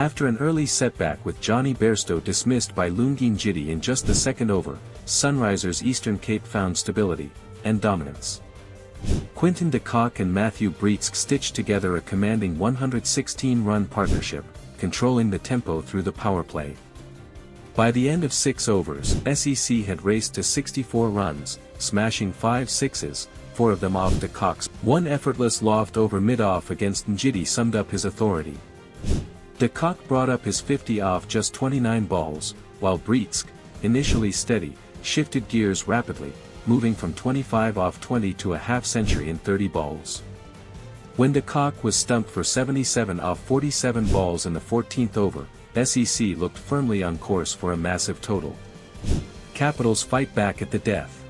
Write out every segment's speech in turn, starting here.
After an early setback with Johnny Bairstow dismissed by Lungi Njidi in just the second over, Sunrisers Eastern Cape found stability and dominance. Quinton de Kock and Matthew Breitsk stitched together a commanding 116-run partnership, controlling the tempo through the power play. By the end of 6 overs, SEC had raced to 64 runs, smashing 5 sixes, 4 of them off de Kock's. One effortless loft over mid-off against Njidi summed up his authority. De Kock brought up his 50 off just 29 balls, while Breitsk, initially steady, shifted gears rapidly, moving from 25 off 20 to a half-century in 30 balls. When de Kock was stumped for 77 off 47 balls in the 14th over, SEC looked firmly on course for a massive total. Capitals fight back at the death.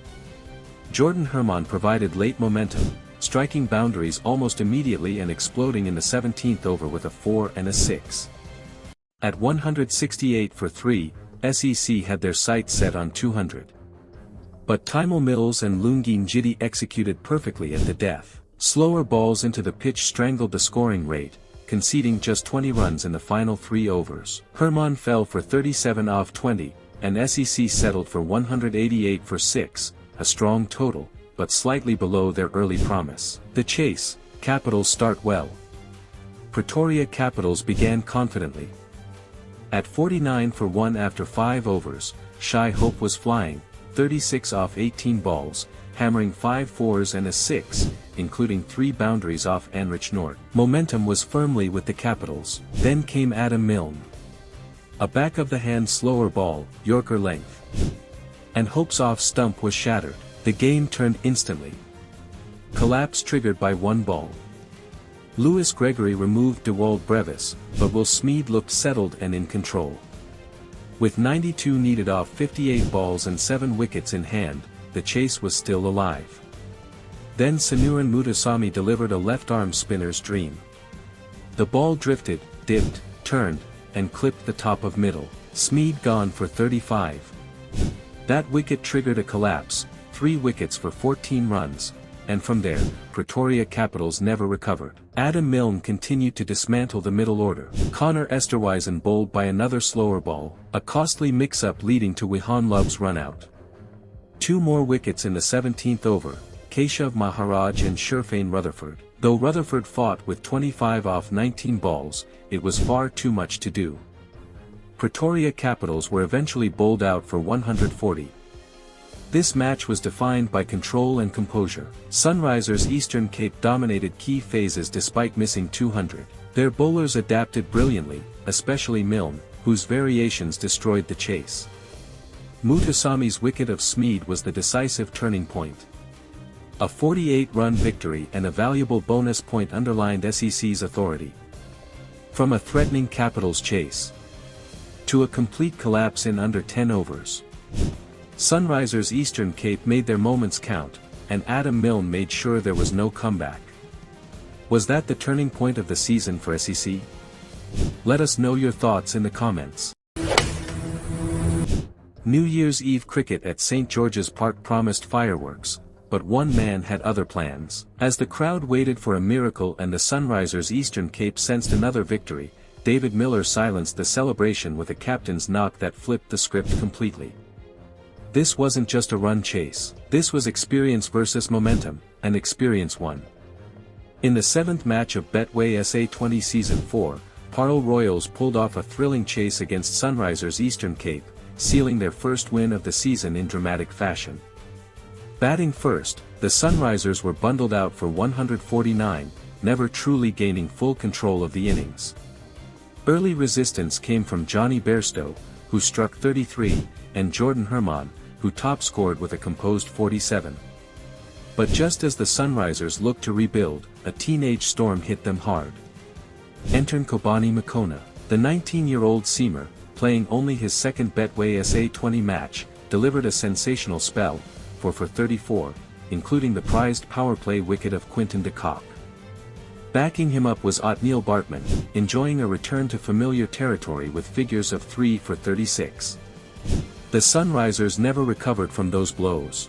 Jordan Herman provided late momentum, striking boundaries almost immediately and exploding in the 17th over with a 4 and a 6. At 168 for 3, SEC had their sights set on 200. But Timo Middles and Lungi Njidi executed perfectly at the death. Slower balls into the pitch strangled the scoring rate, conceding just 20 runs in the final 3 overs. Herman fell for 37 off 20, and SEC settled for 188 for 6, a strong total, but slightly below their early promise. The chase, Capitals start well. Pretoria Capitals began confidently. At 49 for 1 after 5 overs, Shai Hope was flying, 36 off 18 balls, hammering 5 fours and a 6, including 3 boundaries off Anrich Nort. Momentum was firmly with the Capitals. Then came Adam Milne. A back-of-the-hand slower ball, Yorker length. And Hope's off-stump was shattered. The game turned instantly. Collapse triggered by 1 ball. Lewis Gregory removed DeWald Brevis, but Will Smeed looked settled and in control. With 92 needed off 58 balls and 7 wickets in hand, the chase was still alive. Then Sanuran Mutasamy delivered a left-arm spinner's dream. The ball drifted, dipped, turned, and clipped the top of middle. Smeed gone for 35. That wicket triggered a collapse, 3 wickets for 14 runs, and from there, Pretoria Capitals never recovered. Adam Milne continued to dismantle the middle order. Connor Esterhuizen bowled by another slower ball, a costly mix-up leading to Wihan Love's run-out. 2 more wickets in the 17th over, Keshav Maharaj and Sherfane Rutherford. Though Rutherford fought with 25 off 19 balls, it was far too much to do. Pretoria Capitals were eventually bowled out for 140. This match was defined by control and composure. Sunrisers Eastern Cape dominated key phases despite missing 200. Their bowlers adapted brilliantly, especially Milne, whose variations destroyed the chase. Mutasamy's wicket of Smeed was the decisive turning point. A 48-run victory and a valuable bonus point underlined SEC's authority. From a threatening Capitals chase to a complete collapse in under 10 overs. Sunrisers Eastern Cape made their moments count, and Adam Milne made sure there was no comeback. Was that the turning point of the season for SEC? Let us know your thoughts in the comments. New Year's Eve cricket at St. George's Park promised fireworks, but one man had other plans. As the crowd waited for a miracle and the Sunrisers Eastern Cape sensed another victory, David Miller silenced the celebration with a captain's knock that flipped the script completely. This wasn't just a run chase. This was experience versus momentum, and experience won. In the 7th match of Betway SA20 Season 4, Paarl Royals pulled off a thrilling chase against Sunrisers Eastern Cape, sealing their first win of the season in dramatic fashion. Batting first, the Sunrisers were bundled out for 149, never truly gaining full control of the innings. Early resistance came from Johnny Bairstow, who struck 33, and Jordan Herman, who top-scored with a composed 47. But just as the Sunrisers looked to rebuild, a teenage storm hit them hard. Enter Kobani Makona. The 19-year-old seamer, playing only his second Betway SA20 match, delivered a sensational spell, 4 for 34, including the prized power play wicket of Quinton de Kock. Backing him up was Otniel Bartman, enjoying a return to familiar territory with figures of 3 for 36. The Sunrisers never recovered from those blows.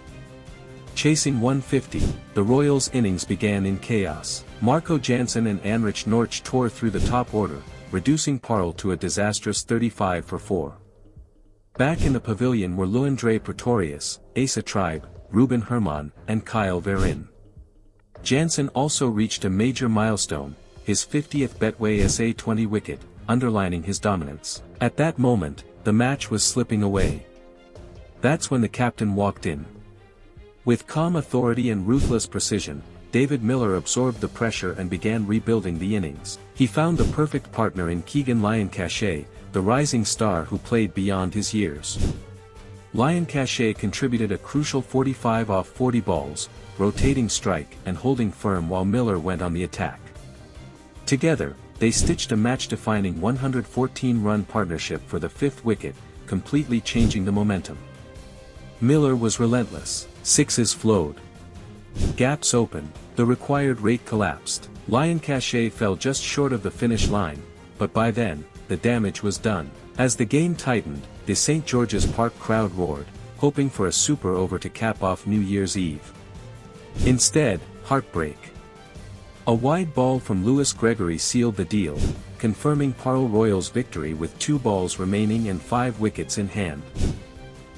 Chasing 150, the Royals' innings began in chaos. Marco Jansen and Anrich Nortje tore through the top order, reducing Paarl to a disastrous 35 for 4. Back in the pavilion were Luandre Pretorius, Asa Tribe, Ruben Herman, and Kyle Verin. Jansen also reached a major milestone, his 50th Betway SA20 wicket, underlining his dominance. At that moment, the match was slipping away. That's when the captain walked in. With calm authority and ruthless precision, David Miller absorbed the pressure and began rebuilding the innings. He found the perfect partner in Keegan Lion Cachet, the rising star who played beyond his years. Lion Cachet contributed a crucial 45 off 40 balls, rotating strike and holding firm while Miller went on the attack. Together, they stitched a match-defining 114-run partnership for the 5th wicket, completely changing the momentum. Miller was relentless. Sixes flowed. Gaps opened. The required rate collapsed. Lion Cachet fell just short of the finish line, but by then, the damage was done. As the game tightened, the St. George's Park crowd roared, hoping for a super over to cap off New Year's Eve. Instead, heartbreak. A wide ball from Lewis Gregory sealed the deal, confirming Paarl Royals' victory with 2 balls remaining and 5 wickets in hand.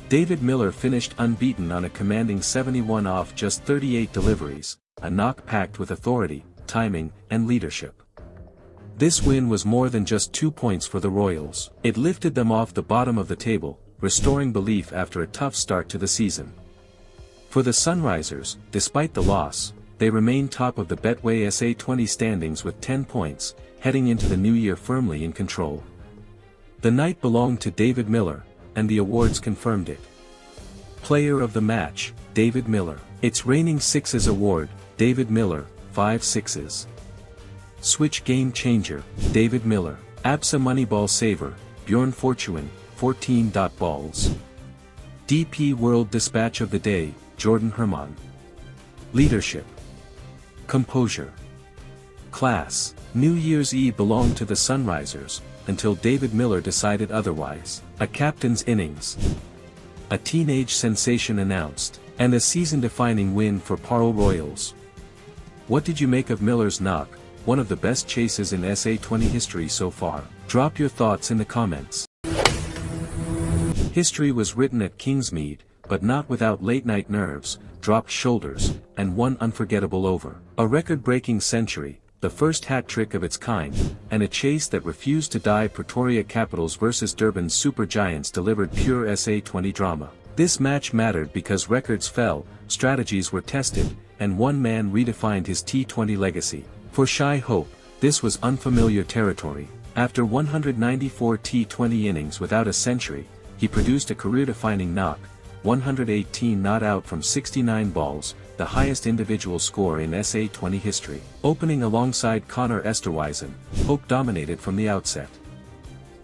David Miller finished unbeaten on a commanding 71 off just 38 deliveries, a knock packed with authority, timing, and leadership. This win was more than just 2 points for the Royals. It lifted them off the bottom of the table, restoring belief after a tough start to the season. For the Sunrisers, despite the loss, they remain top of the Betway SA20 standings with 10 points, heading into the new year firmly in control. The night belonged to David Miller, and the awards confirmed it. Player of the Match, David Miller. Its reigning Sixes award, David Miller, 5 sixes. Switch Game Changer, David Miller. ABSA Moneyball Saver, Bjorn Fortuin, 14 balls. DP World Dispatch of the Day, Jordan Herman. Leadership. Composure. Class. New Year's Eve belonged to the Sunrisers, until David Miller decided otherwise. A captain's innings. A teenage sensation announced, and a season-defining win for Paarl Royals. What did you make of Miller's knock, one of the best chases in SA20 history so far? Drop your thoughts in the comments. History was written at Kingsmead, but not without late-night nerves, dropped shoulders, and one unforgettable over. A record-breaking century, the first hat-trick of its kind, and a chase that refused to die. Pretoria Capitals vs Durban's Super Giants delivered pure SA20 drama. This match mattered because records fell, strategies were tested, and one man redefined his T20 legacy. For Shai Hope, this was unfamiliar territory. After 194 T20 innings without a century, he produced a career-defining knock, 118 not out from 69 balls, the highest individual score in SA20 history. Opening alongside Connor Esterhuizen, Hope dominated from the outset.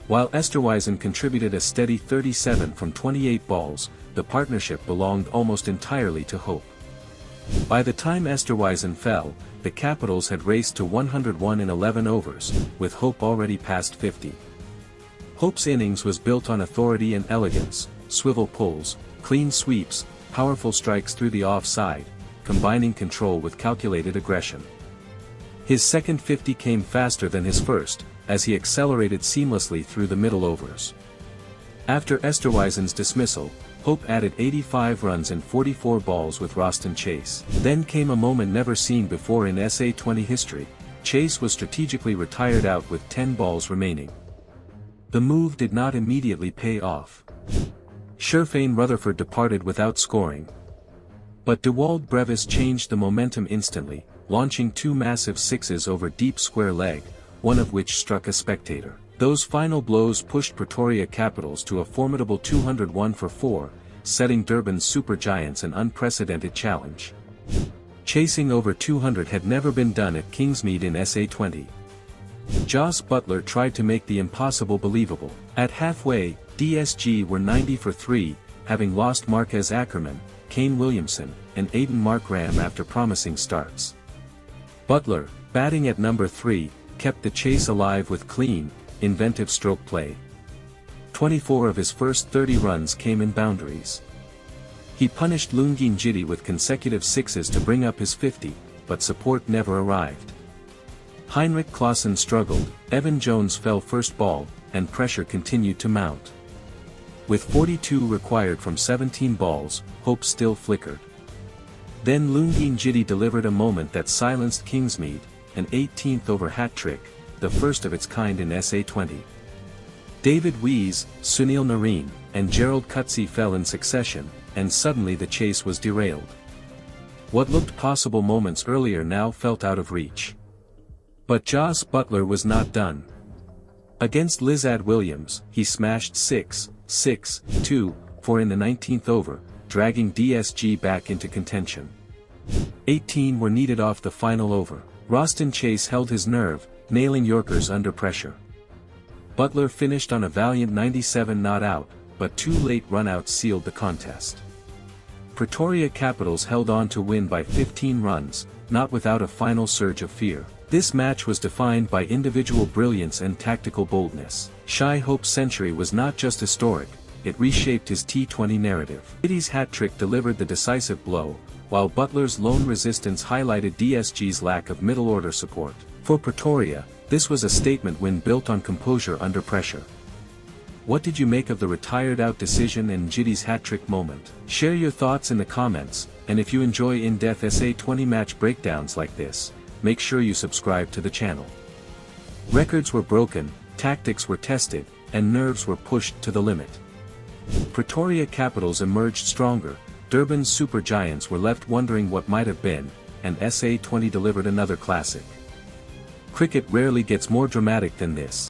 While Esterhuizen contributed a steady 37 from 28 balls, the partnership belonged almost entirely to Hope. By the time Esterhuizen fell, the Capitals had raced to 101 in 11 overs, with Hope already past 50. Hope's innings was built on authority and elegance, swivel pulls, clean sweeps, powerful strikes through the offside, combining control with calculated aggression. His second 50 came faster than his first, as he accelerated seamlessly through the middle overs. After Esterhuizen's dismissal, Hope added 85 runs and 44 balls with Roston Chase. Then came a moment never seen before in SA20 history. Chase was strategically retired out with 10 balls remaining. The move did not immediately pay off. Sherfane Rutherford departed without scoring. But Dewald Brevis changed the momentum instantly, launching 2 massive sixes over deep square leg, one of which struck a spectator. Those final blows pushed Pretoria Capitals to a formidable 201 for 4, setting Durban's Super Giants an unprecedented challenge. Chasing over 200 had never been done at Kingsmead in SA20. Jos Buttler tried to make the impossible believable. At halfway, DSG were 90 for 3, having lost Marquez Ackerman, Kane Williamson, and Aiden Markram after promising starts. Buttler, batting at number 3, kept the chase alive with clean, inventive stroke play. 24 of his first 30 runs came in boundaries. He punished Lungin Jiti with consecutive sixes to bring up his 50, but support never arrived. Heinrich Clausen struggled, Evan Jones fell first ball, and pressure continued to mount. With 42 required from 17 balls, hope still flickered. Then Lungin Jiti delivered a moment that silenced Kingsmead, an 18th over hat-trick, the first of its kind in SA20. David Wees, Sunil Narine, and Gerald Cutsey fell in succession, and suddenly the chase was derailed. What looked possible moments earlier now felt out of reach. But Jos Buttler was not done. Against Lizard Williams, he smashed 6-2, 4 in the 19th over, dragging DSG back into contention. 18 were needed off the final over. Roston Chase held his nerve, nailing Yorkers under pressure. Buttler finished on a valiant 97 not out, but 2 late runouts sealed the contest. Pretoria Capitals held on to win by 15 runs, not without a final surge of fear. This match was defined by individual brilliance and tactical boldness. Shai Hope's century was not just historic, it reshaped his T20 narrative. Jiti's hat-trick delivered the decisive blow, while Buttler's lone resistance highlighted DSG's lack of middle-order support. For Pretoria, this was a statement win built on composure under pressure. What did you make of the retired-out decision and Jiti's hat-trick moment? Share your thoughts in the comments, and if you enjoy in-depth SA20 match breakdowns like this, make sure you subscribe to the channel. Records were broken, tactics were tested, and nerves were pushed to the limit. Pretoria Capitals emerged stronger, Durban's Super Giants were left wondering what might have been, and SA20 delivered another classic. Cricket rarely gets more dramatic than this.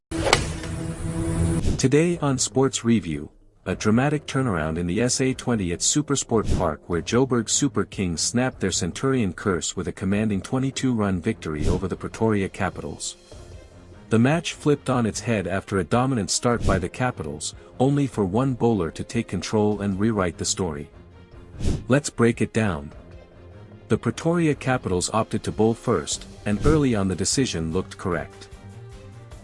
Today on Sports Review, a dramatic turnaround in the SA20 at SuperSport Park where Joburg Super Kings snapped their Centurion curse with a commanding 22-run victory over the Pretoria Capitals. The match flipped on its head after a dominant start by the Capitals, only for one bowler to take control and rewrite the story. Let's break it down. The Pretoria Capitals opted to bowl first, and early on the decision looked correct.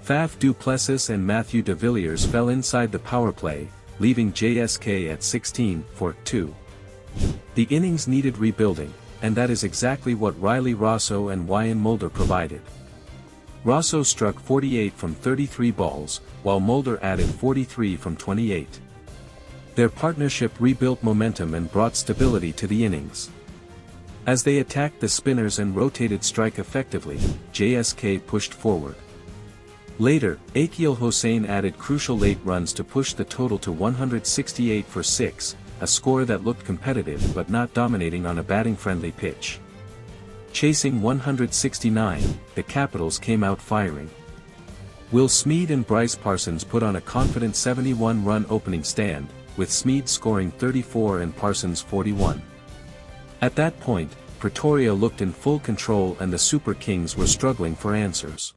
Faf du Plessis and Matthew de Villiers fell inside the power play, leaving JSK at 16 for 2. The innings needed rebuilding, and that is exactly what Riley Rosso and Wyan Mulder provided. Rosso struck 48 from 33 balls, while Mulder added 43 from 28. Their partnership rebuilt momentum and brought stability to the innings. As they attacked the spinners and rotated strike effectively, JSK pushed forward. Later, Akil Hossain added crucial late runs to push the total to 168 for 6, a score that looked competitive but not dominating on a batting-friendly pitch. Chasing 169, the Capitals came out firing. Will Smead and Bryce Parsons put on a confident 71-run opening stand, with Smead scoring 34 and Parsons 41. At that point, Pretoria looked in full control and the Super Kings were struggling for answers.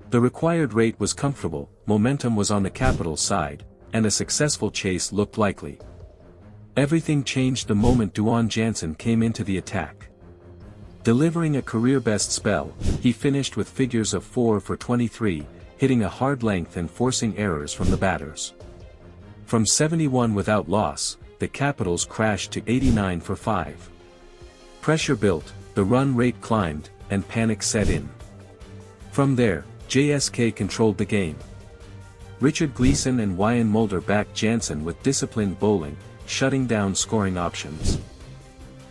The required rate was comfortable, momentum was on the Capitals' side, and a successful chase looked likely. Everything changed the moment Duan Jansen came into the attack. Delivering a career-best spell, he finished with figures of 4 for 23, hitting a hard length and forcing errors from the batters. From 71 without loss, the Capitals crashed to 89 for 5. Pressure built, the run rate climbed, and panic set in. From there, JSK controlled the game. Richard Gleeson and Wyan Mulder backed Jansen with disciplined bowling, shutting down scoring options.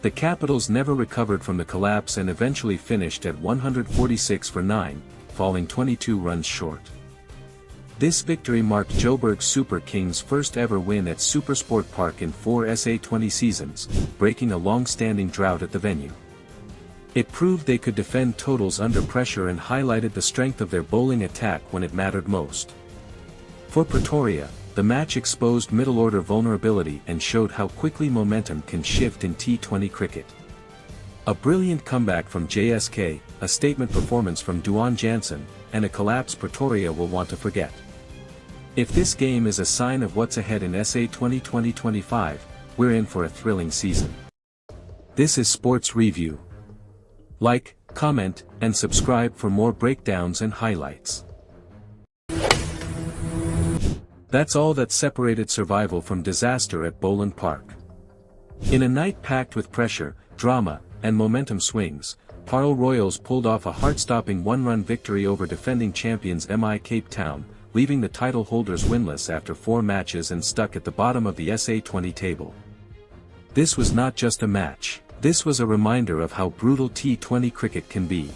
The Capitals never recovered from the collapse and eventually finished at 146 for 9, falling 22 runs short. This victory marked Joburg Super Kings' first ever win at SuperSport Park in 4 SA20 seasons, breaking a long-standing drought at the venue. It proved they could defend totals under pressure and highlighted the strength of their bowling attack when it mattered most. For Pretoria, the match exposed middle-order vulnerability and showed how quickly momentum can shift in T20 cricket. A brilliant comeback from JSK, a statement performance from Duan Jansen, and a collapse Pretoria will want to forget. If this game is a sign of what's ahead in SA20 2025, we're in for a thrilling season. This is Sports Review. Like, comment, and subscribe for more breakdowns and highlights. That's all that separated survival from disaster at Boland Park. In a night packed with pressure, drama, and momentum swings, Paarl Royals pulled off a heart-stopping one-run victory over defending champions MI Cape Town, leaving the title holders winless after 4 matches and stuck at the bottom of the SA20 table. This was not just a match. This was a reminder of how brutal T20 cricket can be.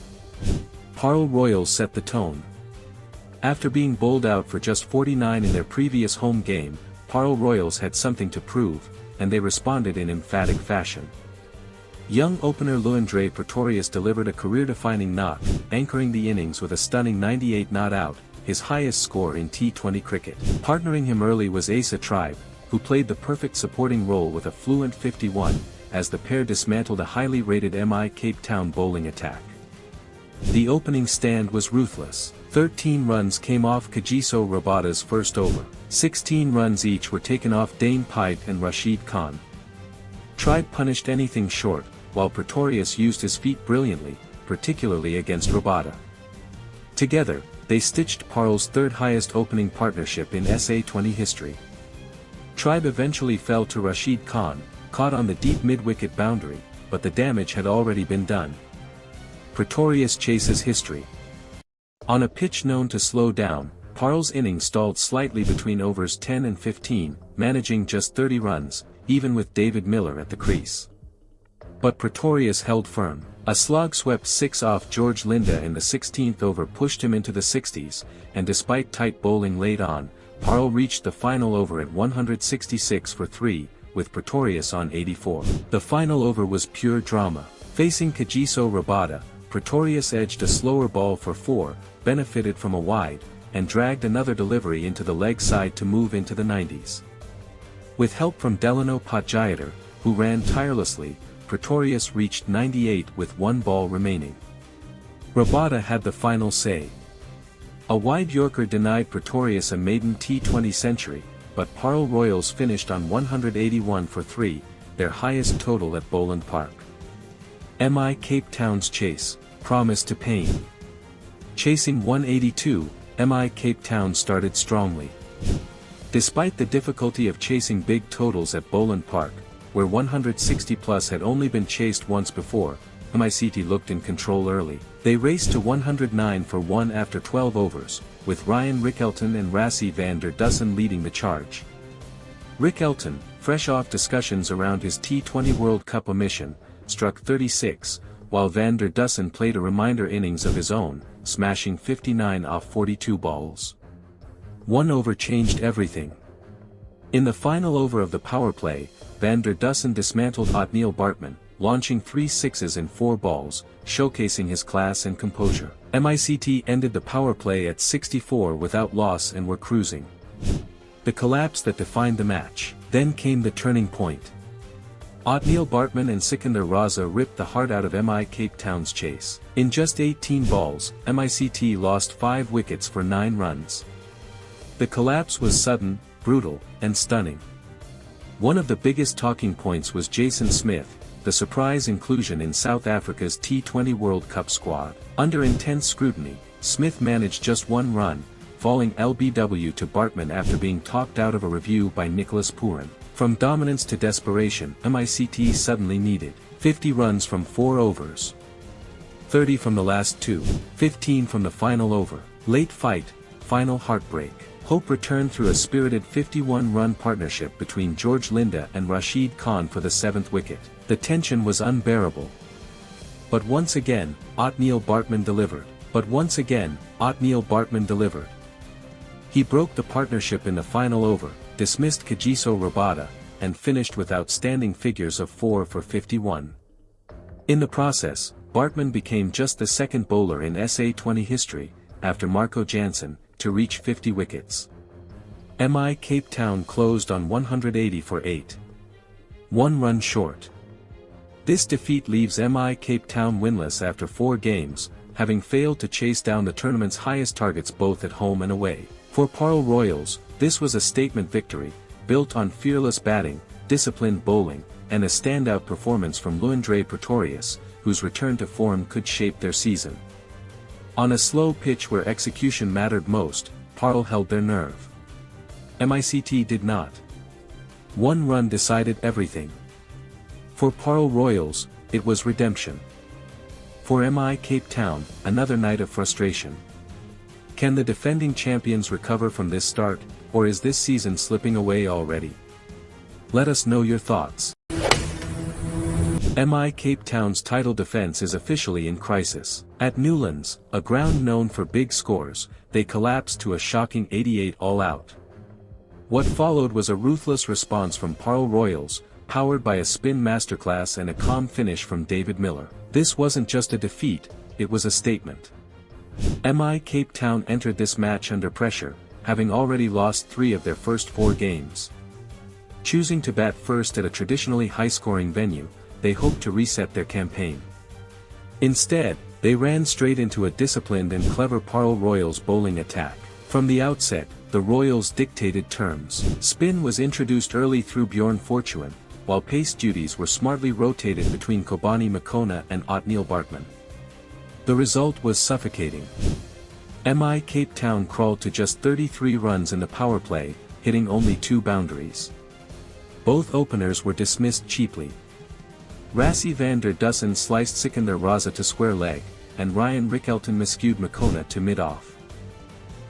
Paarl Royals set the tone. After being bowled out for just 49 in their previous home game, Paarl Royals had something to prove, and they responded in emphatic fashion. Young opener Luandre Pretorius delivered a career-defining knock, anchoring the innings with a stunning 98 not out, his highest score in T20 cricket. Partnering him early was SA20, who played the perfect supporting role with a fluent 51, as the pair dismantled a highly rated MI Cape Town bowling attack. The opening stand was ruthless. 13 runs came off Kagiso Rabada's first over. 16 runs each were taken off Dane Pite and Rashid Khan. Tribe punished anything short, while Pretorius used his feet brilliantly, particularly against Rabada. Together, they stitched Paarl's third highest opening partnership in SA20 history. Tribe eventually fell to Rashid Khan, caught on the deep mid-wicket boundary, but the damage had already been done. Pretorius chases history. On a pitch known to slow down, Paarl's innings stalled slightly between overs 10 and 15, managing just 30 runs, even with David Miller at the crease. But Pretorius held firm. A slog swept 6 off George Linda in the 16th over pushed him into the 60s, and despite tight bowling late on, Paarl reached the final over at 166 for 3, with Pretorius on 84. The final over was pure drama. Facing Kagiso Rabada, Pretorius edged a slower ball for 4, benefited from a wide, and dragged another delivery into the leg side to move into the 90s. With help from Delano Potgiater, who ran tirelessly, Pretorius reached 98 with 1 ball remaining. Rabada had the final say. A wide Yorker denied Pretorius a maiden T20 century, but Paarl Royals finished on 181 for 3, their highest total at Boland Park. MI Cape Town's chase promised to pain. Chasing 182, MI Cape Town started strongly. Despite the difficulty of chasing big totals at Boland Park, where 160 plus had only been chased once before, MICT looked in control early. They raced to 109 for 1 after 12 overs, with Ryan Rickelton and Rassie van der Dussen leading the charge. Rickelton, fresh off discussions around his T20 World Cup omission, struck 36, while van der Dussen played a reminder innings of his own, smashing 59 off 42 balls. 1 over changed everything. In the final over of the power play, van der Dussen dismantled Otniel Bartman, launching 3 sixes in 4 balls, showcasing his class and composure. MICT ended the power play at 64 without loss and were cruising. The collapse that defined the match. Then came the turning point. Otniel Bartman and Sikandar Raza ripped the heart out of MI Cape Town's chase. In just 18 balls, MICT lost 5 wickets for 9 runs. The collapse was sudden, brutal, and stunning. One of the biggest talking points was Jason Smith, the surprise inclusion in South Africa's T20 World Cup squad. Under intense scrutiny, Smith managed just 1 run, falling LBW to Bartman after being talked out of a review by Nicholas Pooran. From dominance to desperation, MICT suddenly needed 50 runs from 4 overs. 30 from the last 2, 15 from the final over. Late fight, final heartbreak. Hope returned through a spirited 51-run partnership between George Linda and Rashid Khan for the 7th wicket. The tension was unbearable. But once again, Otniel Bartman delivered. He broke the partnership in the final over, dismissed Kagiso Rabada, and finished with outstanding figures of 4 for 51. In the process, Bartman became just the 2nd bowler in SA20 history, after Marco Jansen, to reach 50 wickets. MI Cape Town closed on 180 for 8. 1 run short. This defeat leaves MI Cape Town winless after 4 games, having failed to chase down the tournament's highest targets both at home and away. For Paarl Royals, this was a statement victory, built on fearless batting, disciplined bowling, and a standout performance from Luandre Pretorius, whose return to form could shape their season. On a slow pitch where execution mattered most, Paarl held their nerve. MICT did not. 1 run decided everything. For Paarl Royals, it was redemption. For MI Cape Town, another night of frustration. Can the defending champions recover from this start, or is this season slipping away already? Let us know your thoughts. MI Cape Town's title defense is officially in crisis. At Newlands, a ground known for big scores, they collapsed to a shocking 88 all-out. What followed was a ruthless response from Paarl Royals, powered by a spin masterclass and a calm finish from David Miller. This wasn't just a defeat, it was a statement. MI Cape Town entered this match under pressure, having already lost 3 of their first 4 games. Choosing to bat first at a traditionally high-scoring venue, they hoped to reset their campaign. Instead, they ran straight into a disciplined and clever Paarl Royals bowling attack. From the outset, the Royals dictated terms. Spin was introduced early through Bjorn Fortuin, while pace duties were smartly rotated between Kobani Makona and Otniel Bartman. The result was suffocating. MI Cape Town crawled to just 33 runs in the power play, hitting only 2 boundaries. Both openers were dismissed cheaply. Rassie van der Dussen sliced Sikander Raza to square leg, and Ryan Rickelton miscued Makona to mid-off.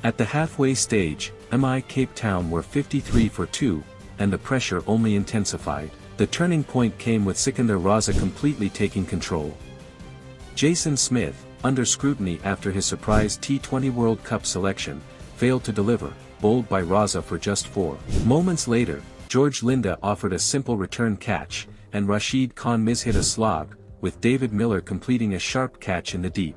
At the halfway stage, MI Cape Town were 53 for 2, and the pressure only intensified. The turning point came with Sikander Raza completely taking control. Jason Smith, under scrutiny after his surprise T20 World Cup selection, failed to deliver, bowled by Raza for just 4. Moments later, George Linda offered a simple return catch, and Rashid Khan mishit a slog, with David Miller completing a sharp catch in the deep.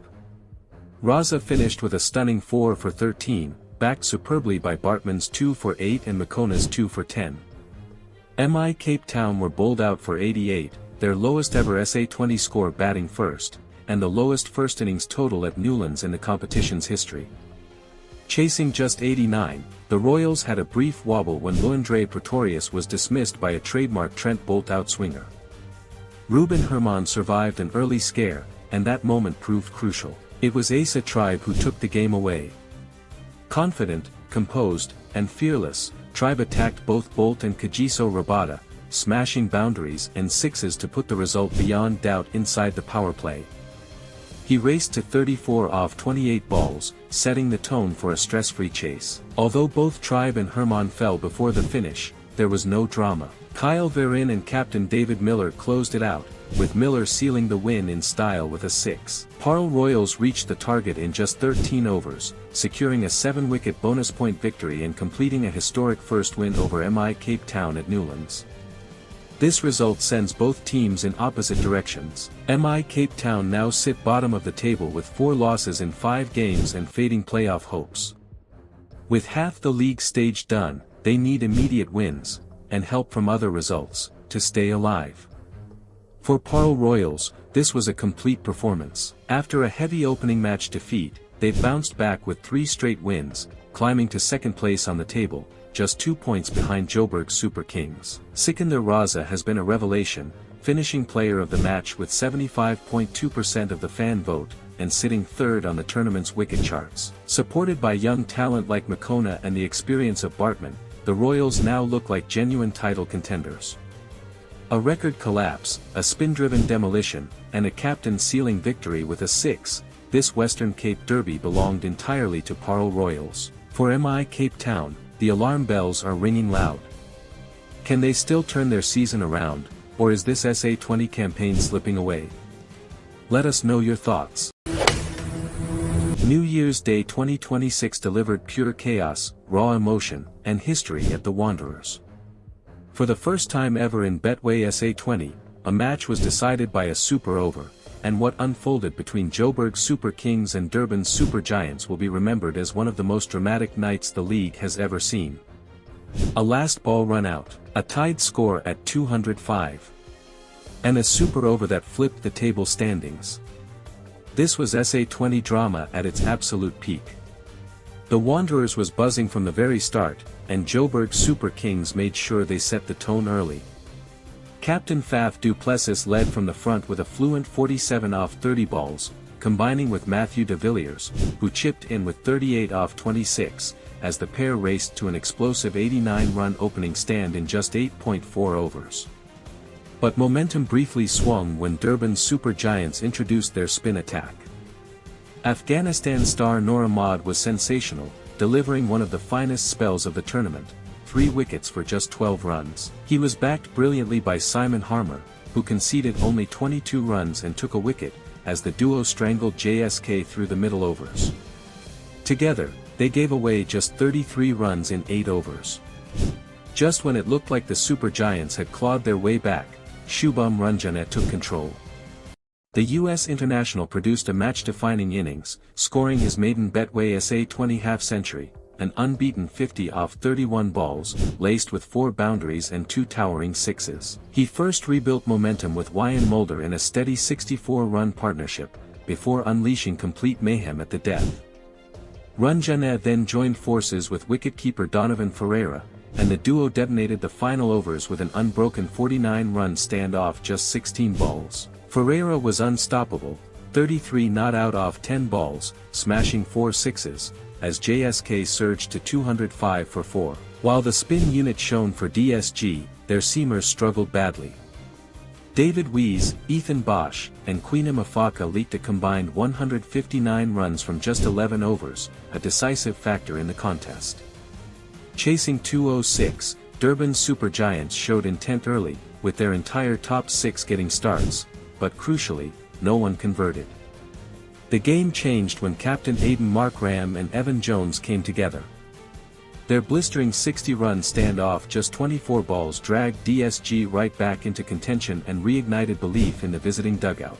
Raza finished with a stunning 4 for 13, backed superbly by Bartman's 2 for 8 and Makona's 2 for 10. MI Cape Town were bowled out for 88, their lowest ever SA20 score batting first, and the lowest first innings total at Newlands in the competition's history. Chasing just 89, the Royals had a brief wobble when Luandre Pretorius was dismissed by a trademark Trent Bolt outswinger. Ruben Herman survived an early scare, and that moment proved crucial. It was Asa Tribe who took the game away. Confident, composed, and fearless, Tribe attacked both Bolt and Kagiso Rabada, smashing boundaries and sixes to put the result beyond doubt inside the power play. He raced to 34 off 28 balls, setting the tone for a stress-free chase. Although both Tribe and Herman fell before the finish, there was no drama. Kyle Verin and captain David Miller closed it out, with Miller sealing the win in style with a 6. Paarl Royals reached the target in just 13 overs, securing a 7-wicket bonus point victory and completing a historic first win over MI Cape Town at Newlands. This result sends both teams in opposite directions. MI Cape Town now sit bottom of the table with 4 losses in 5 games and fading playoff hopes. With half the league stage done, they need immediate wins, and help from other results, to stay alive. For Paarl Royals, this was a complete performance. After a heavy opening match defeat, they've bounced back with 3 straight wins, climbing to second place on the table, just 2 points behind Joburg Super Kings. Sikander Raza has been a revelation, finishing player of the match with 75.2% of the fan vote, and sitting 3rd on the tournament's wicket charts. Supported by young talent like Makona and the experience of Bartman, the Royals now look like genuine title contenders. A record collapse, a spin-driven demolition, and a captain sealing victory with a 6, this Western Cape Derby belonged entirely to Paarl Royals. For MI Cape Town, the alarm bells are ringing loud. Can they still turn their season around, or is this SA20 campaign slipping away? Let us know your thoughts. New Year's Day 2026 delivered pure chaos, raw emotion, and history at the Wanderers. For the first time ever in Betway SA20, a match was decided by a super over, and what unfolded between Joburg Super Kings and Durban's Super Giants will be remembered as one of the most dramatic nights the league has ever seen. A last ball run out, a tied score at 205. And a super over that flipped the table standings. This was SA20 drama at its absolute peak. The Wanderers was buzzing from the very start, and Joburg Super Kings made sure they set the tone early. Captain Faf du Plessis led from the front with a fluent 47 off 30 balls, combining with Matthew de Villiers, who chipped in with 38 off 26, as the pair raced to an explosive 89-run opening stand in just 8.4 overs. But momentum briefly swung when Durban's super giants introduced their spin attack. Afghanistan star Noor Ahmad was sensational, delivering one of the finest spells of the tournament, 3 wickets for just 12 runs. He was backed brilliantly by Simon Harmer, who conceded only 22 runs and took a wicket, as the duo strangled JSK through the middle overs. Together, they gave away just 33 runs in 8 overs. Just when it looked like the super giants had clawed their way back, Shubham Ranjane took control. The US international produced a match-defining innings, scoring his maiden Betway SA20 half-century, an unbeaten 50 off 31 balls, laced with 4 boundaries and 2 towering sixes. He first rebuilt momentum with Wyan Mulder in a steady 64-run partnership, before unleashing complete mayhem at the death. Ranjane then joined forces with wicketkeeper Donovan Ferreira, and the duo detonated the final overs with an unbroken 49-run standoff just 16 balls. Ferreira was unstoppable, 33 not out off 10 balls, smashing 4 sixes, as JSK surged to 205 for 4. While the spin unit shone for DSG, their seamers struggled badly. David Wees, Ethan Bosch, and Queen Mafaka leaked a combined 159 runs from just 11 overs, a decisive factor in the contest. Chasing 206, Durban's super giants showed intent early, with their entire top 6 getting starts, but crucially, no one converted. The game changed when Captain Aidan Markram and Evan Jones came together. Their blistering 60-run standoff just 24 balls dragged DSG right back into contention and reignited belief in the visiting dugout.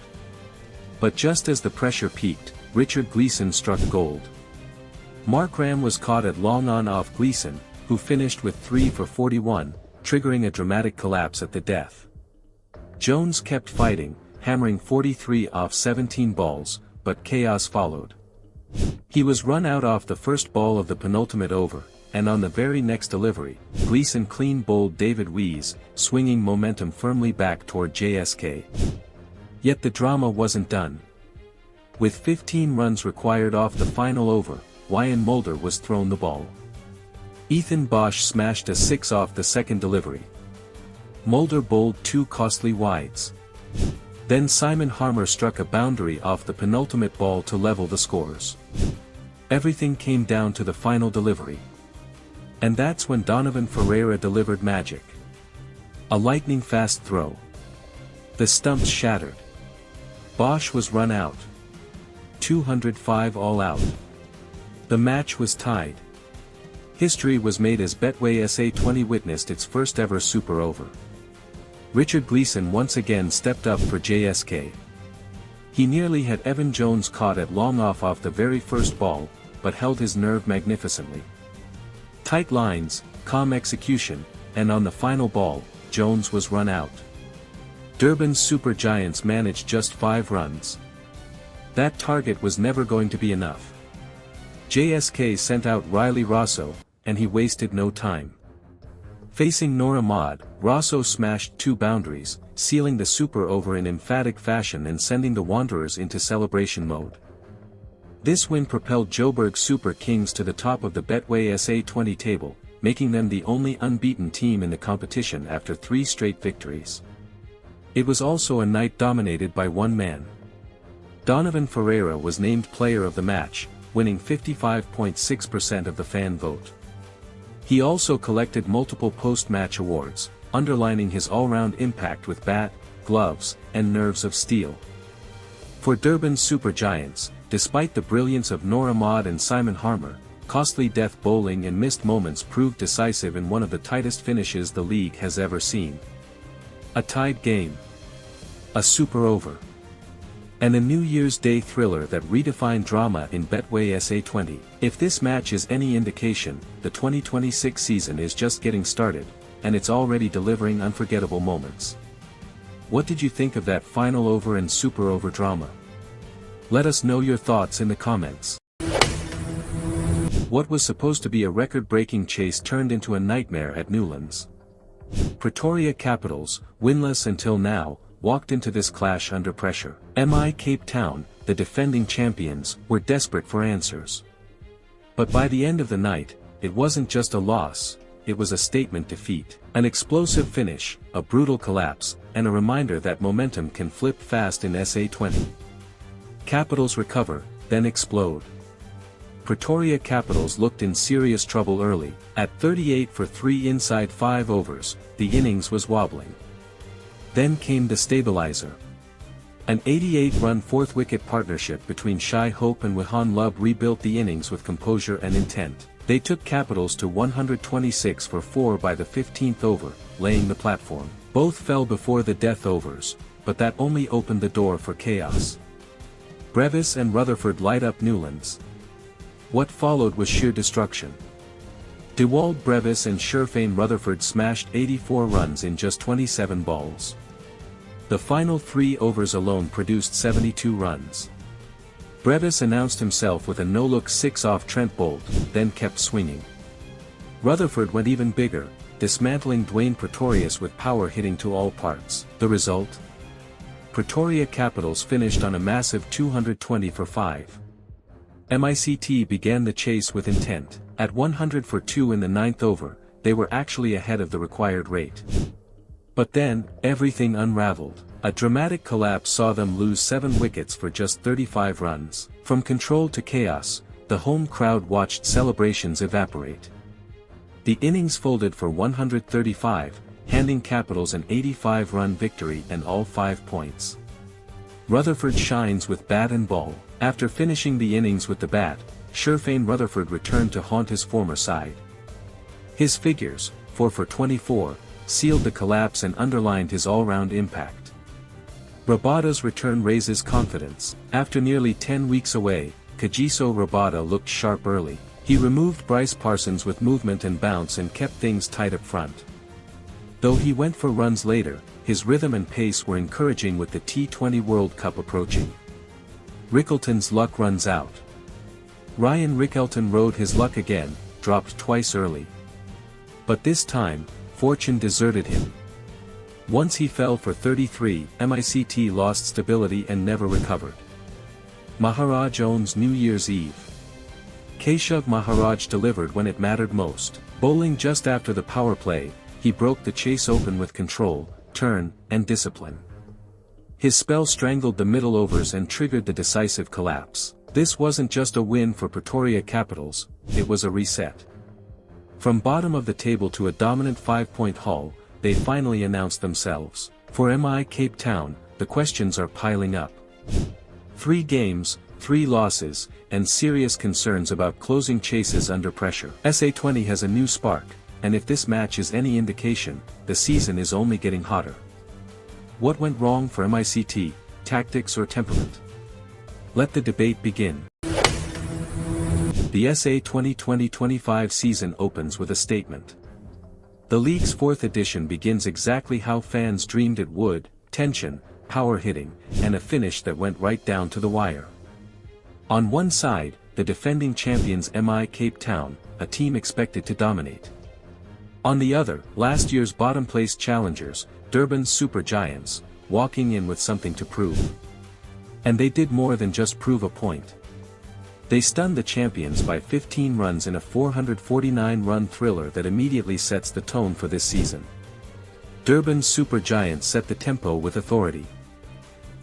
But just as the pressure peaked, Richard Gleeson struck gold. Markram was caught at long on off Gleeson, who finished with 3 for 41, triggering a dramatic collapse at the death. Jones kept fighting, hammering 43 off 17 balls, but chaos followed. He was run out off the first ball of the penultimate over, and on the very next delivery, Gleeson clean bowled David Wees, swinging momentum firmly back toward JSK. Yet the drama wasn't done. With 15 runs required off the final over, Wyan Mulder was thrown the ball. Ethan Bosch smashed a 6 off the second delivery. Mulder bowled 2 costly wides. Then Simon Harmer struck a boundary off the penultimate ball to level the scores. Everything came down to the final delivery. And that's when Donovan Ferreira delivered magic. A lightning-fast throw. The stumps shattered. Bosch was run out. 205 all out. The match was tied. History was made as Betway SA20 witnessed its first ever super over. Richard Gleeson once again stepped up for JSK. He nearly had Evan Jones caught at long off the very first ball, but held his nerve magnificently. Tight lines, calm execution, and on the final ball, Jones was run out. Durban's super giants managed just 5 runs. That target was never going to be enough. JSK sent out Riley Rosso, and he wasted no time. Facing Noor Ahmad, Rosso smashed 2 boundaries, sealing the super over in emphatic fashion and sending the Wanderers into celebration mode. This win propelled Joburg Super Kings to the top of the Betway SA20 table, making them the only unbeaten team in the competition after 3 straight victories. It was also a night dominated by one man. Donovan Ferreira was named player of the match, winning 55.6% of the fan vote. He also collected multiple post-match awards, underlining his all-round impact with bat, gloves, and nerves of steel. For Durban's super giants, despite the brilliance of Noor Ahmad and Simon Harmer, costly death bowling and missed moments proved decisive in one of the tightest finishes the league has ever seen. A tied game. A super over. And a New Year's Day thriller that redefined drama in Betway SA20. If this match is any indication, the 2026 season is just getting started, and it's already delivering unforgettable moments. What did you think of that final over and super over drama? Let us know your thoughts in the comments. What was supposed to be a record-breaking chase turned into a nightmare at Newlands. Pretoria Capitals, winless until now, walked into this clash under pressure. MI Cape Town, the defending champions, were desperate for answers. But by the end of the night, it wasn't just a loss, it was a statement defeat. An explosive finish, a brutal collapse, and a reminder that momentum can flip fast in SA20. Capitals recover, then explode. Pretoria Capitals looked in serious trouble early. At 38 for 3 inside 5 overs, the innings was wobbling. Then came the stabilizer. An 88-run fourth-wicket partnership between Shai Hope and Johan Love rebuilt the innings with composure and intent. They took Capitals to 126 for 4 by the 15th over, laying the platform. Both fell before the death overs, but that only opened the door for chaos. Brevis and Rutherford light up Newlands. What followed was sheer destruction. Dewald Brevis and Sherfane Rutherford smashed 84 runs in just 27 balls. The final 3 overs alone produced 72 runs. Brevis announced himself with a no-look 6 off Trent Boult, then kept swinging. Rutherford went even bigger, dismantling Dwayne Pretorius with power hitting to all parts. The result? Pretoria Capitals finished on a massive 220 for 5. MICT began the chase with intent. At 100 for 2 in the 9th over, they were actually ahead of the required rate. But then, everything unraveled. A dramatic collapse saw them lose 7 wickets for just 35 runs. From control to chaos, the home crowd watched celebrations evaporate. The innings folded for 135, handing Capitals an 85-run victory and all 5 points. Rutherford shines with bat and ball. After finishing the innings with the bat, Sherfane Rutherford returned to haunt his former side. His figures, 4 for 24, sealed the collapse and underlined his all-round impact. Rabada's return raises confidence. After nearly 10 weeks away, Kagiso Rabada looked sharp early. He removed Bryce Parsons with movement and bounce and kept things tight up front. Though he went for runs later, his rhythm and pace were encouraging with the T20 World Cup approaching. Rickelton's luck runs out. Ryan Rickelton rode his luck again, dropped twice early. But this time, fortune deserted him. Once he fell for 33, MICT lost stability and never recovered. Maharaj owns New Year's Eve. Keshav Maharaj delivered when it mattered most. Bowling just after the power play, he broke the chase open with control, turn, and discipline. His spell strangled the middle overs and triggered the decisive collapse. This wasn't just a win for Pretoria Capitals, it was a reset. From bottom of the table to a dominant 5-point haul, they finally announced themselves. For MI Cape Town, the questions are piling up. 3 games, 3 losses, and serious concerns about closing chases under pressure. SA20 has a new spark, and if this match is any indication, the season is only getting hotter. What went wrong for MICT, tactics or temperament? Let the debate begin. The SA20 2025 season opens with a statement. The league's 4th edition begins exactly how fans dreamed it would: tension, power hitting, and a finish that went right down to the wire. On one side, the defending champions MI Cape Town, a team expected to dominate. On the other, last year's bottom-placed challengers, Durban Super Giants, walking in with something to prove. And they did more than just prove a point. They stunned the champions by 15 runs in a 449-run thriller that immediately sets the tone for this season. Durban Super Giants set the tempo with authority.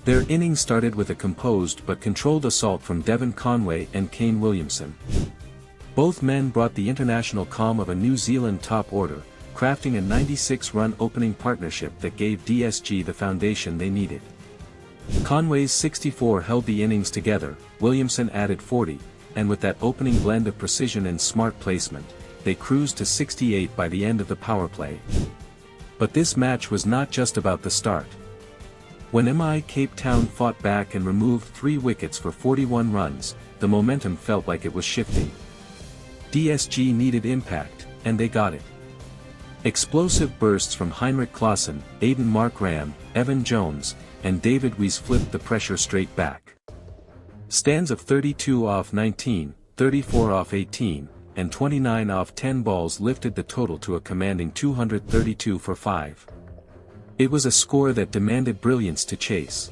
Their innings started with a composed but controlled assault from Devon Conway and Kane Williamson. Both men brought the international calm of a New Zealand top order, crafting a 96-run opening partnership that gave DSG the foundation they needed. Conway's 64 held the innings together, Williamson added 40, and with that opening blend of precision and smart placement, they cruised to 68 by the end of the power play. But this match was not just about the start. When MI Cape Town fought back and removed 3 wickets for 41 runs, the momentum felt like it was shifting. DSG needed impact, and they got it. Explosive bursts from Heinrich Klaassen, Aiden Markram, Evan Jones, and David Weiss flipped the pressure straight back. Stands of 32 off 19, 34 off 18, and 29 off 10 balls lifted the total to a commanding 232 for 5. It was a score that demanded brilliance to chase.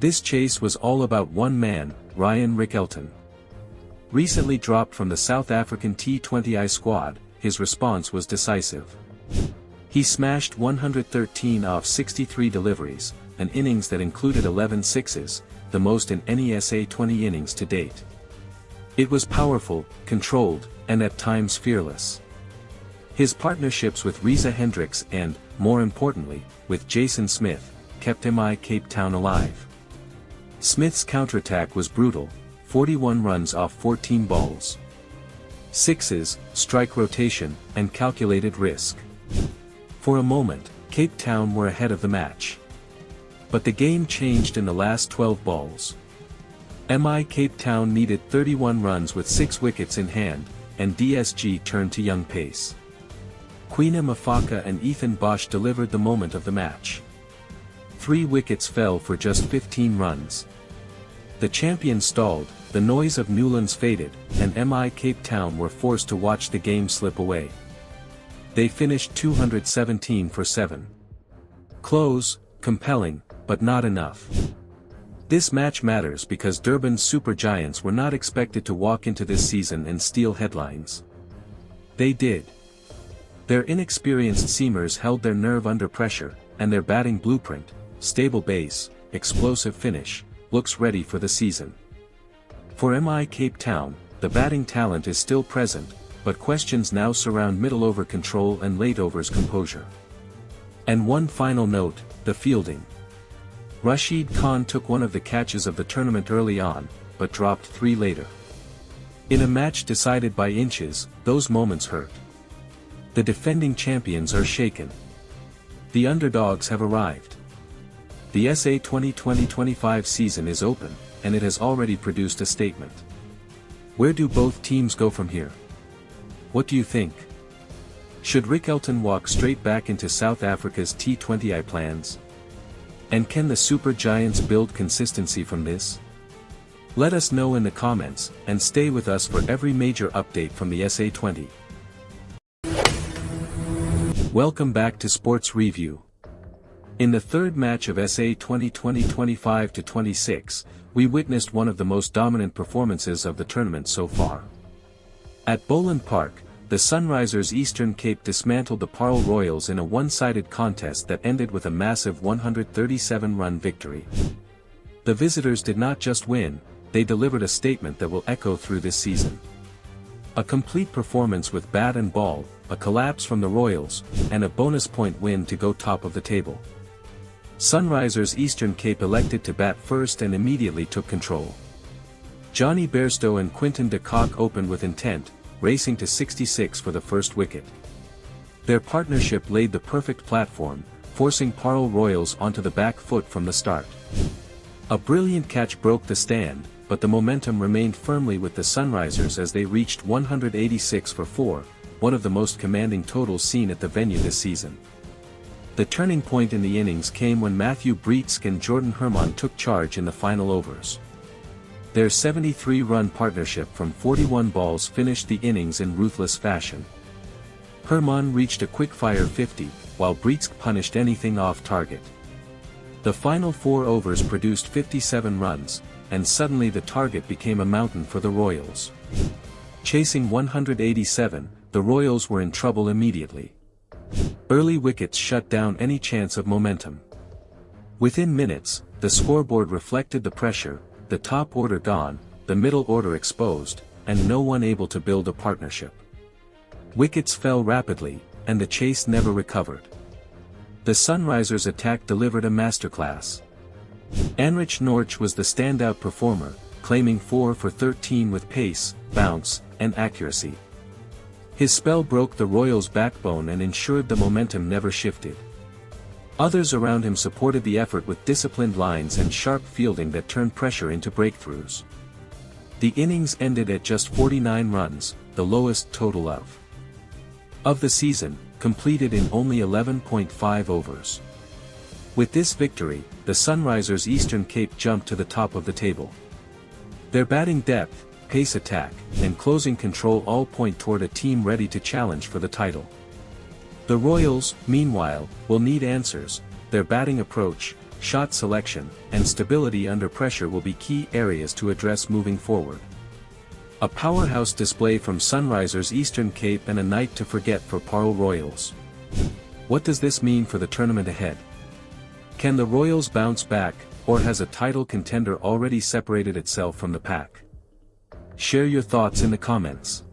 This chase was all about one man, Ryan Rickelton. Recently dropped from the South African T20I squad, his response was decisive. He smashed 113 off 63 deliveries, an innings that included 11 sixes, the most in any SA20 innings to date. It was powerful, controlled, and at times fearless. His partnerships with Reza Hendricks and, more importantly, with Jason Smith, kept MI Cape Town alive. Smith's counterattack was brutal, 41 runs off 14 balls. Sixes, strike rotation, and calculated risk. For a moment, Cape Town were ahead of the match. But the game changed in the last 12 balls. MI Cape Town needed 31 runs with 6 wickets in hand, and DSG turned to young pace. Quina Mafaka and Ethan Bosch delivered the moment of the match. 3 wickets fell for just 15 runs. The champions stalled, the noise of Newlands faded, and MI Cape Town were forced to watch the game slip away. They finished 217 for 7. Close, compelling, but not enough. This match matters because Durban's super giants were not expected to walk into this season and steal headlines. They did. Their inexperienced seamers held their nerve under pressure, and their batting blueprint, stable base, explosive finish, looks ready for the season. For MI Cape Town, the batting talent is still present, but questions now surround middle-over control and late-overs composure. And one final note, the fielding. Rashid Khan took one of the catches of the tournament early on, but dropped 3 later. In a match decided by inches, those moments hurt. The defending champions are shaken. The underdogs have arrived. The SA20 2025 season is open, and it has already produced a statement. Where do both teams go from here? What do you think? Should Rick Elton walk straight back into South Africa's T20I plans? And can the Super Giants build consistency from this? Let us know in the comments, and stay with us for every major update from the SA20. Welcome back to Sports Review. In the third match of SA20 2025-26, we witnessed one of the most dominant performances of the tournament so far. At Boland Park, the Sunrisers Eastern Cape dismantled the Paarl Royals in a one-sided contest that ended with a massive 137-run victory. The visitors did not just win, they delivered a statement that will echo through this season. A complete performance with bat and ball, a collapse from the Royals, and a bonus point win to go top of the table. Sunrisers Eastern Cape elected to bat first and immediately took control. Johnny Bairstow and Quinton de Kock opened with intent, racing to 66 for the first wicket. Their partnership laid the perfect platform, forcing Paarl Royals onto the back foot from the start. A brilliant catch broke the stand, but the momentum remained firmly with the Sunrisers as they reached 186 for 4, one of the most commanding totals seen at the venue this season. The turning point in the innings came when Matthew Breitsk and Jordan Herman took charge in the final overs. Their 73-run partnership from 41 balls finished the innings in ruthless fashion. Herman reached a quick-fire 50, while Breitsk punished anything off target. The final 4 overs produced 57 runs, and suddenly the target became a mountain for the Royals. Chasing 187, the Royals were in trouble immediately. Early wickets shut down any chance of momentum. Within minutes, the scoreboard reflected the pressure, the top order gone, the middle order exposed, and no one able to build a partnership. Wickets fell rapidly, and the chase never recovered. The Sunrisers' attack delivered a masterclass. Anrich Norch was the standout performer, claiming 4 for 13 with pace, bounce, and accuracy. His spell broke the Royals' backbone and ensured the momentum never shifted. Others around him supported the effort with disciplined lines and sharp fielding that turned pressure into breakthroughs. The innings ended at just 49 runs, the lowest total of the season, completed in only 11.5 overs. With this victory, the Sunrisers Eastern Cape jumped to the top of the table. Their batting depth, pace attack, and closing control all point toward a team ready to challenge for the title. The Royals, meanwhile, will need answers. Their batting approach, shot selection, and stability under pressure will be key areas to address moving forward. A powerhouse display from Sunrisers Eastern Cape and a night to forget for Paarl Royals. What does this mean for the tournament ahead? Can the Royals bounce back, or has a title contender already separated itself from the pack? Share your thoughts in the comments.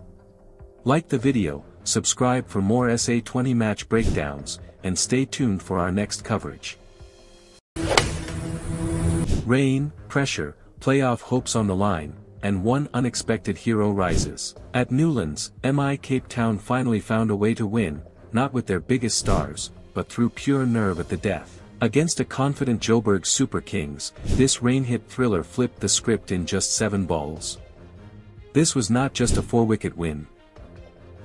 Like the video, subscribe for more SA20 match breakdowns, and stay tuned for our next coverage. Rain, pressure, playoff hopes on the line, and one unexpected hero rises. At Newlands, MI Cape Town finally found a way to win, not with their biggest stars, but through pure nerve at the death. Against a confident Joburg Super Kings, this rain-hit thriller flipped the script in just 7 balls. This was not just a 4-wicket win.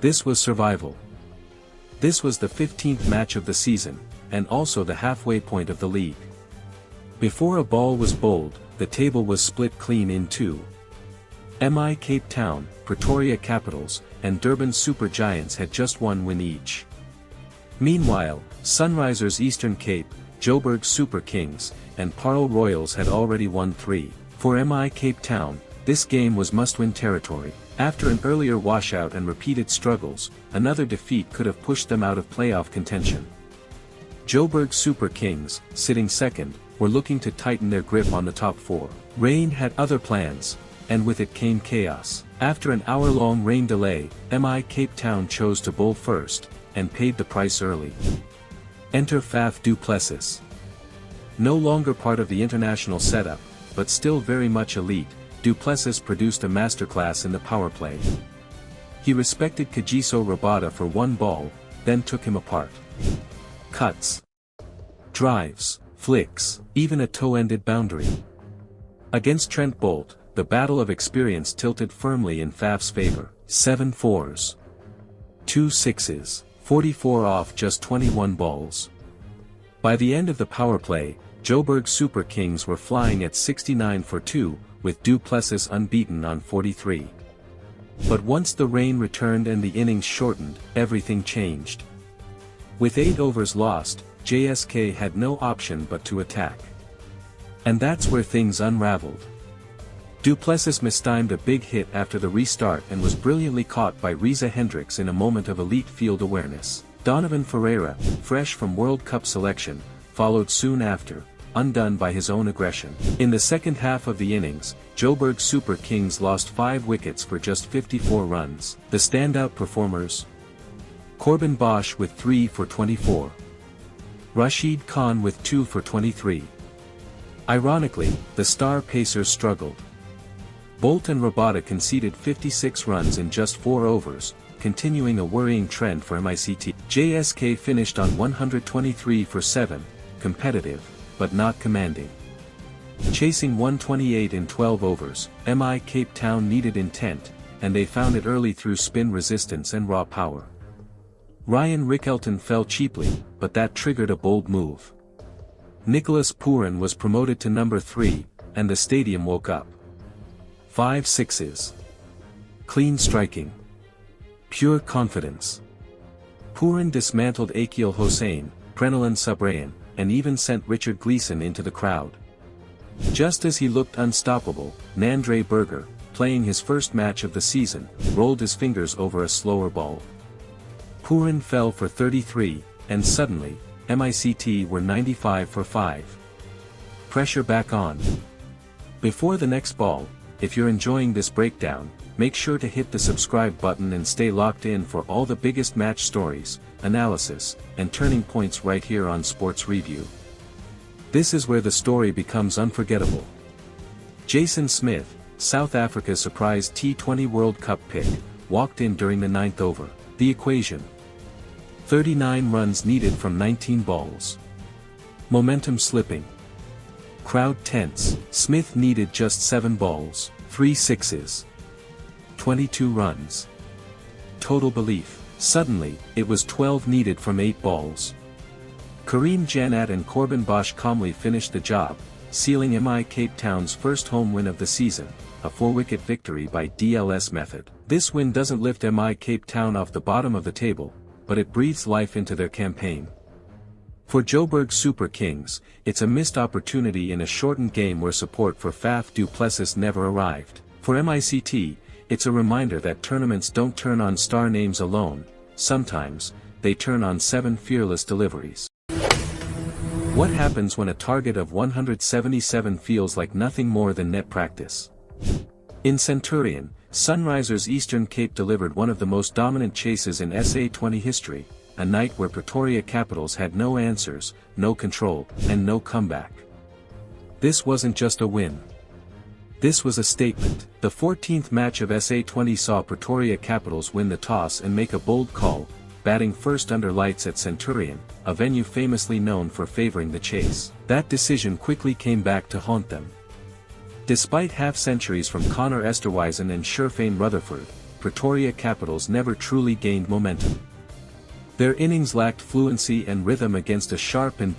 This was survival. This was the 15th match of the season, and also the halfway point of the league. Before a ball was bowled, the table was split clean in two. MI Cape Town, Pretoria Capitals, and Durban Super Giants had just one win each. Meanwhile, Sunrisers Eastern Cape, Joburg Super Kings, and Paarl Royals had already won 3. For MI Cape Town, this game was must-win territory. After an earlier washout and repeated struggles, another defeat could have pushed them out of playoff contention. Joburg Super Kings, sitting second, were looking to tighten their grip on the top 4. Rain had other plans, and with it came chaos. After an hour-long rain delay, MI Cape Town chose to bowl first, and paid the price early. Enter Faf du Plessis. No longer part of the international setup, but still very much elite, du Plessis produced a masterclass in the power play. He respected Kagiso Rabada for 1 ball, then took him apart. Cuts, drives, flicks, even a toe-ended boundary. Against Trent Bolt, the battle of experience tilted firmly in Faf's favor. 7 fours, 2 sixes, 44 off just 21 balls. By the end of the power play, Joburg Super Kings were flying at 69 for 2, with du Plessis unbeaten on 43. But once the rain returned and the innings shortened, everything changed. With 8 overs lost, JSK had no option but to attack. And that's where things unraveled. Du Plessis mistimed a big hit after the restart and was brilliantly caught by Reza Hendricks in a moment of elite field awareness. Donovan Ferreira, fresh from World Cup selection, followed soon after, undone by his own aggression. In the second half of the innings, Joburg Super Kings lost 5 wickets for just 54 runs. The standout performers: Corbin Bosch with 3 for 24. Rashid Khan with 2 for 23. Ironically, the star pacers struggled. Bolt and Rabada conceded 56 runs in just 4 overs, continuing a worrying trend for MICT. JSK finished on 123 for 7, competitive, but not commanding. Chasing 128 in 12 overs, MI Cape Town needed intent, and they found it early through spin resistance and raw power. Ryan Rickelton fell cheaply, but that triggered a bold move. Nicholas Pooran was promoted to number 3, and the stadium woke up. 5 sixes. Clean striking. Pure confidence. Pooran dismantled Akil Hossain, Prenelan Subrayan, and even sent Richard Gleeson into the crowd. Just as he looked unstoppable, Nandre Berger, playing his first match of the season, rolled his fingers over a slower ball. Pooran fell for 33, and suddenly, MICT were 95 for 5. Pressure back on. Before the next ball, if you're enjoying this breakdown, make sure to hit the subscribe button and stay locked in for all the biggest match stories, analysis, and turning points right here on Sports Review. This is where the story becomes unforgettable. Jason Smith, South Africa's surprise T20 World Cup pick, walked in during the 9th over. The equation: 39 runs needed from 19 balls. Momentum slipping. Crowd tense. Smith needed just 7 balls, 3 sixes. 22 runs. Total belief. Suddenly, it was 12 needed from 8 balls. Kareem Janat and Corbin Bosch calmly finished the job, sealing MI Cape Town's first home win of the season, a 4-wicket victory by DLS method. This win doesn't lift MI Cape Town off the bottom of the table, but it breathes life into their campaign. For Joburg Super Kings, it's a missed opportunity in a shortened game where support for Faf du Plessis never arrived. For MICT, it's a reminder that tournaments don't turn on star names alone, sometimes, they turn on 7 fearless deliveries. What happens when a target of 177 feels like nothing more than net practice? In Centurion, Sunrisers Eastern Cape delivered one of the most dominant chases in SA20 history, a night where Pretoria Capitals had no answers, no control, and no comeback. This wasn't just a win. This was a statement. The 14th match of SA20 saw Pretoria Capitals win the toss and make a bold call, batting first under lights at Centurion, a venue famously known for favoring the chase. That decision quickly came back to haunt them. Despite half-centuries from Connor Esterwyzen and Sherfane Rutherford, Pretoria Capitals never truly gained momentum. Their innings lacked fluency and rhythm against a sharp and